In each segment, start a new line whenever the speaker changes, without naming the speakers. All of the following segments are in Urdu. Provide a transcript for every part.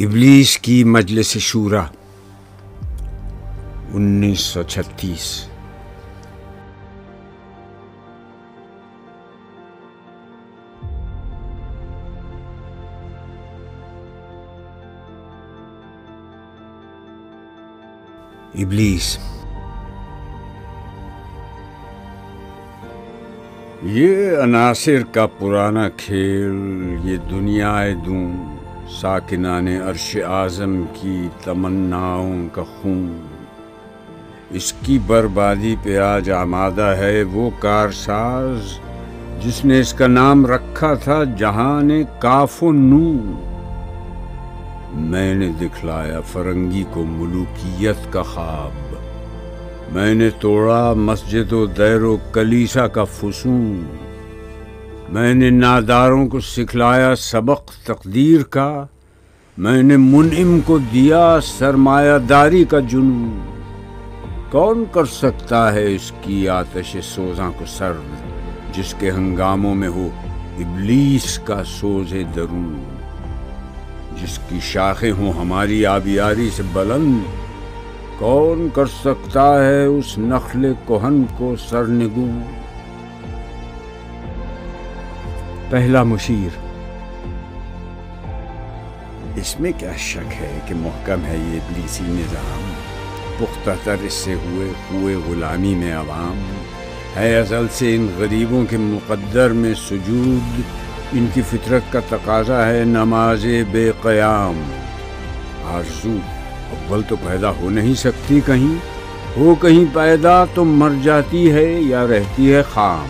ابلیس کی مجلس شورا 1936۔ ابلیس: یہ عناصر کا پرانا کھیل، یہ دنیا دوں ساکنان عرش اعظم کی تمناؤں کا خون، اس کی بربادی پہ آج آمادہ ہے وہ کارساز جس نے اس کا نام رکھا تھا جہان کاف و نون۔ میں نے دکھلایا فرنگی کو ملوکیت کا خواب، میں نے توڑا مسجد و دیر و کلیسا کا فسون، میں نے ناداروں کو سکھلایا سبق تقدیر کا، میں نے منعم کو دیا سرمایہ داری کا جنون۔ کون کر سکتا ہے اس کی آتش سوزاں کو سرد، جس کے ہنگاموں میں ہو ابلیس کا سوز درون، جس کی شاخیں ہوں ہماری آبیاری سے بلند۔ کون کر سکتا ہے اس نخل کہن کو سرنگوں؟ پہلا مشیر: اس میں کیا شک ہے کہ محکم ہے یہ ابلیسی نظام، پختہ تر اس سے ہوئے غلامی میں عوام، ہے ازل سے ان غریبوں کے مقدر میں سجود، ان کی فطرت کا تقاضا ہے نماز بے قیام۔ آرزو اول تو پیدا ہو نہیں سکتی کہیں، ہو کہیں پیدا تو مر جاتی ہے یا رہتی ہے خام۔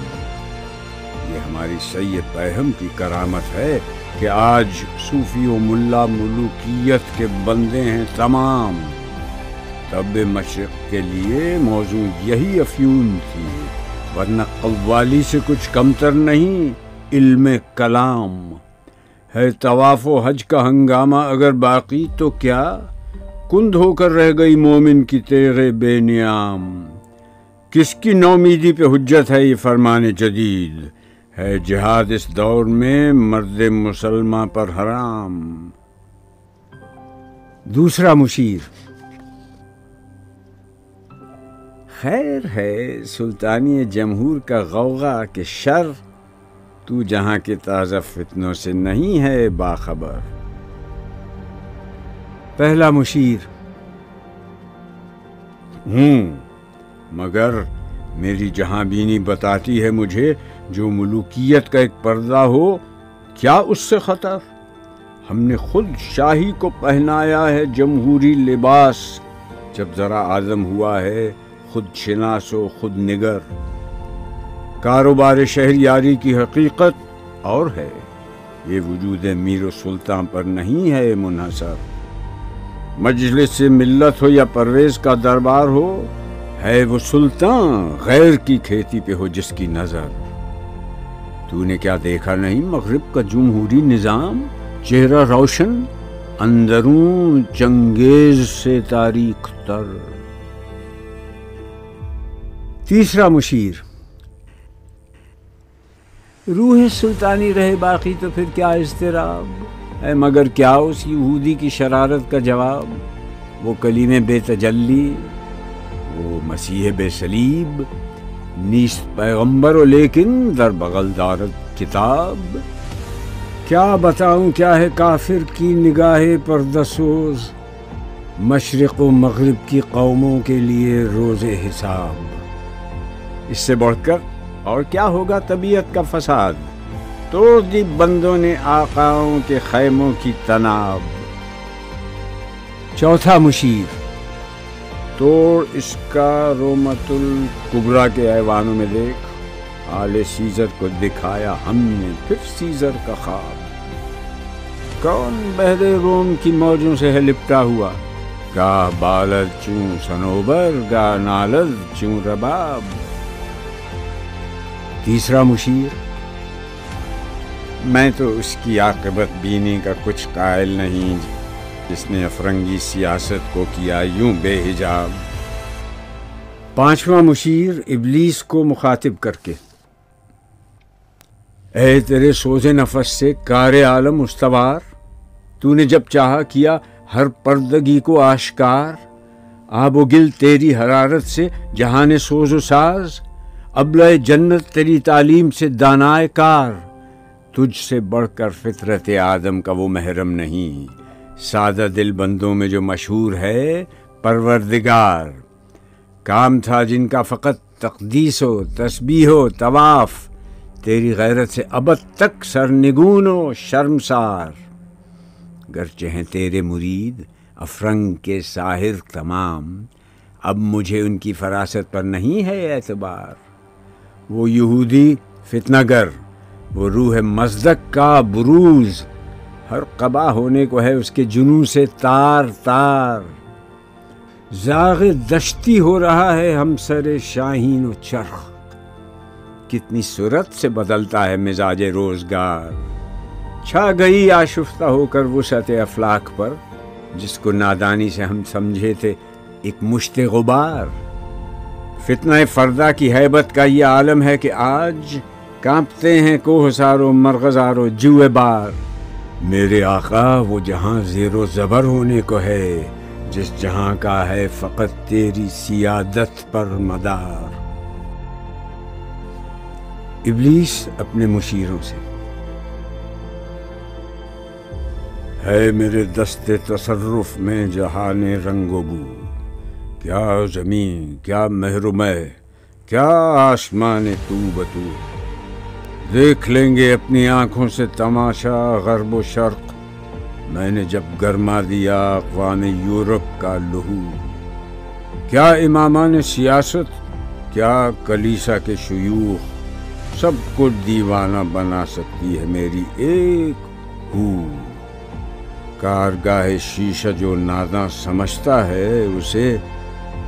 یہ ہماری سید پیہم کی کرامت ہے کہ آج صوفی و ملا ملوکیت کے بندے ہیں تمام۔ طب مشرق کے لیے موضوع یہی افیون تھی، ورنہ قوالی سے کچھ کمتر نہیں علم کلام۔ ہے طواف و حج کا ہنگامہ اگر باقی تو کیا کند ہو کر رہ گئی مومن کی تیغ بے نیام۔ کس کی نومیدی پہ حجت ہے یہ فرمان جدید، ہے جہاد اس دور میں مرد مسلمان پر حرام۔ دوسرا مشیر: خیر ہے سلطانی جمہور کا غوغا کہ شر تو جہاں کے تازہ فتنوں سے نہیں ہے باخبر۔ پہلا مشیر: مگر میری جہاں بینی بتاتی ہے مجھے جو ملوکیت کا ایک پردہ ہو کیا اس سے خطر۔ ہم نے خود شاہی کو پہنایا ہے جمہوری لباس، جب ذرا آدم ہوا ہے خود شناس و خود نگر۔ کاروبار شہریاری کی حقیقت اور ہے، یہ وجود میر و سلطان پر نہیں ہے منحصر۔ مجلس ملت ہو یا پرویز کا دربار ہو، ہے وہ سلطان غیر کی کھیتی پہ ہو جس کی نظر۔ تو نے کیا دیکھا نہیں مغرب کا جمہوری نظام، چہرہ روشن اندرون چنگیز سے تاریخ تر۔ تیسرا مشیر: روح سلطانی رہے باقی تو پھر کیا اضطراب ہے، مگر کیا اس یہودی کی شرارت کا جواب۔ وہ کلیم بے تجلی، وہ مسیح بے صلیب، نیست پیغمبر و لیکن در بغل دارد کتاب۔ کیا بتاؤں کیا ہے کافر کی نگاہ پردہ سوز، مشرق و مغرب کی قوموں کے لیے روز حساب۔ اس سے بڑھ کر اور کیا ہوگا طبیعت کا فساد، توڑ دی بندوں نے آقاؤں کے خیموں کی تناب۔ چوتھا مشیر: توڑ اس کا رومت الکبریٰ کے ایوانوں میں دیکھ، آل سیزر کو دکھایا ہم نے پھر سیزر کا خواب۔ کون بحر روم کی موجوں سے ہے لپٹا ہوا، گاہ بالد چوں سنوبر گاہ نالد چوں رباب۔ تیسرا مشیر: میں تو اس کی عاقبت بینی کا کچھ قائل نہیں جس نے افرنگی سیاست کو کیا یوں بے حجاب۔ پانچواں مشیر ابلیس کو مخاطب کر کے: اے تیرے سوز نفس سے کار عالم استوار، تو نے جب چاہا کیا ہر پردگی کو آشکار، آب و گل تیری حرارت سے جہان سوز و ساز، ابلۂ جنت تیری تعلیم سے دانائے کار، تجھ سے بڑھ کر فطرت آدم کا وہ محرم نہیں، سادہ دل بندوں میں جو مشہور ہے پروردگار، کام تھا جن کا فقط تقدیس و تسبیح و طواف، تیری غیرت سے ابد تک سرنگون و شرمسار، گرچہ ہیں تیرے مرید افرنگ کے ساحر تمام، اب مجھے ان کی فراست پر نہیں ہے اعتبار، وہ یہودی فتنہ گر، وہ روح مصدق کا بروز، ہر قبا ہونے کو ہے اس کے جنوں سے تار تار، زاغ دشتی ہو رہا ہے ہم سر شاہین و چرخ، کتنی صورت سے بدلتا ہے مزاج روزگار، چھا گئی آشفتہ ہو کر وسعت افلاک پر، جس کو نادانی سے ہم سمجھے تھے ایک مشت غبار، فتنہ فردا کی ہیبت کا یہ عالم ہے کہ آج کانپتے ہیں کوہسار و مرغزار و جوئے بار، میرے آقا وہ جہاں زیر و زبر ہونے کو ہے جس جہاں کا ہے فقط تیری سیادت پر مدار۔ ابلیس اپنے مشیروں سے، ہے میرے دست تصرف میں جہان رنگ و بو، کیا زمین کیا محرومے کیا آسمان تو بتو، دیکھ لیں گے اپنی آنکھوں سے تماشا غرب و شرق، میں نے جب گرما دیا اقوام یورپ کا لہو، کیا امامان سیاست کیا کلیسا کے شیوخ، سب کو دیوانہ بنا سکتی ہے میری ایک ہو، کارگاہ شیشہ جو ناداں سمجھتا ہے اسے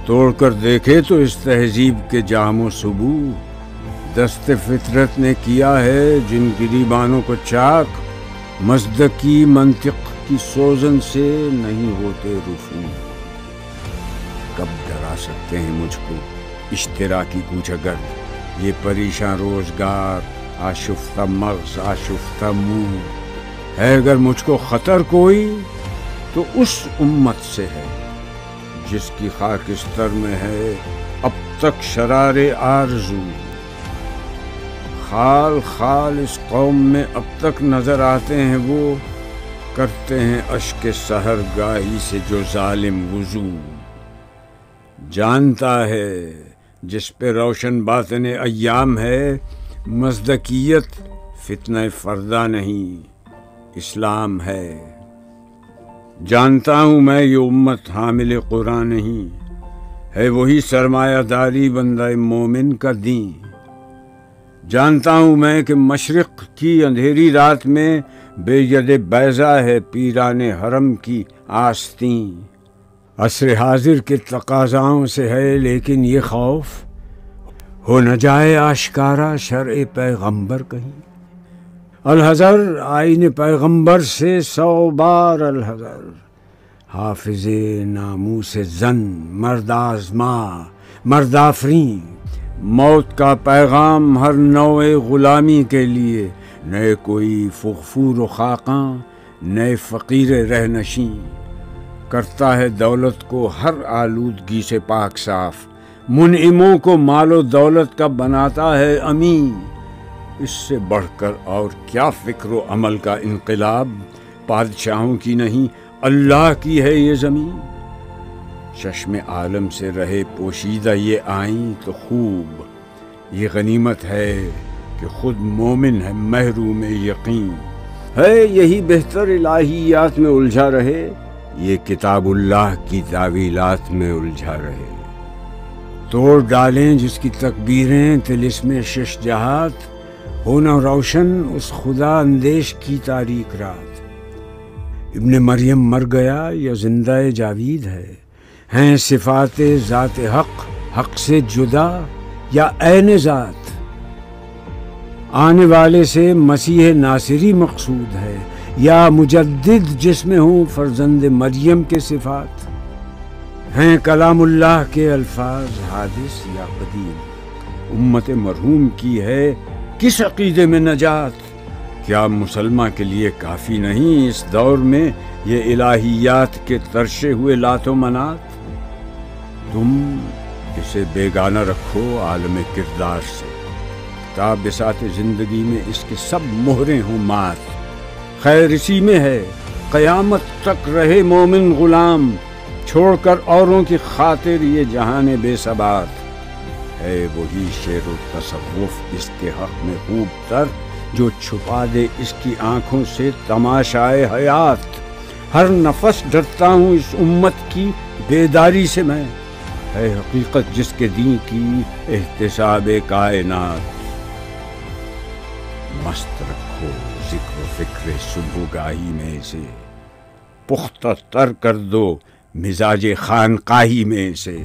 توڑ کر دیکھے تو اس تہذیب کے جام و سبو، دست فطرت نے کیا ہے جن گریبانوں کو چاک، مصدقی منطق کی سوزن سے نہیں ہوتے رفو، کب ڈرا سکتے ہیں مجھ کو اشتراکی کوچہ گرد، یہ پریشاں روزگار آشفتہ مغز آشفتہ منہ، ہے اگر مجھ کو خطر کوئی تو اس امت سے ہے جس کی خاکستر میں ہے اب تک شرار آرزو، خال خال اس قوم میں اب تک نظر آتے ہیں وہ، کرتے ہیں اشک سحر گاہی سے جو ظالم وضو، جانتا ہے جس پہ روشن باطن ایام ہے، مصدقیت فتنہ فردا نہیں اسلام ہے، جانتا ہوں میں یہ امت حامل قرآن نہیں، ہے وہی سرمایہ داری بندہ مومن کا دین، جانتا ہوں میں کہ مشرق کی اندھیری رات میں بے ید بیضا ہے پیران حرم کی آستین، عصر حاضر کے تقاضاؤں سے ہے لیکن یہ خوف ہو نہ جائے آشکارا شرع پیغمبر کہیں، الحذر آئین پیغمبر سے 100 بار الحذر، حافظ ناموس زن مرد آزما مرد آفرین، موت کا پیغام ہر نوع غلامی کے لیے، نئے کوئی فغفور و خاقاں نئے فقیر رہنشیں، کرتا ہے دولت کو ہر آلودگی سے پاک صاف، منعموں کو مال و دولت کا بناتا ہے امین، اس سے بڑھ کر اور کیا فکر و عمل کا انقلاب، بادشاہوں کی نہیں اللہ کی ہے یہ زمین، چشم عالم سے رہے پوشیدہ یہ آئیں تو خوب، یہ غنیمت ہے کہ خود مومن ہے محروم یقین، ہے یہی بہتر الہیات میں الجھا رہے، یہ کتاب اللہ کی تعویلات میں الجھا رہے، توڑ ڈالیں جس کی تکبیریں طلسم شش جہات، ہونا روشن اس خدا اندیش کی تاریک رات، ابن مریم مر گیا یا زندہ جاوید ہے، ہیں صفات ذات حق حق سے جدا یا عین ذات، آنے والے سے مسیح ناصری مقصود ہے یا مجدد جس میں ہوں فرزند مریم کے صفات، ہیں کلام اللہ کے الفاظ حادث یا قدیم، امت مرحوم کی ہے کس عقیدے میں نجات، کیا مسلمان کے لیے کافی نہیں اس دور میں یہ الہیات کے ترشے ہوئے لات و منات؟ تم اسے بیگانہ رکھو عالم کردار سے، تا بساط زندگی میں اس کے سب مہریں ہوں مات۔ خیر اسی میں ہے قیامت تک رہے مومن غلام، چھوڑ کر اوروں کی خاطر یہ جہان بے ثبات۔ ہے وہی شعر و تصوف اس کے حق میں خوب تر، جو چھپا دے اس کی آنکھوں سے تماشائے حیات۔ ہر نفس ڈرتا ہوں اس امت کی بیداری سے میں، ہے حقیقت جس کے دین کی احتساب کائنات۔ مست رکھو ذکر و فکر صبح گاہی میں سے، پختہ تر کر دو مزاج خانقاہی میں سے۔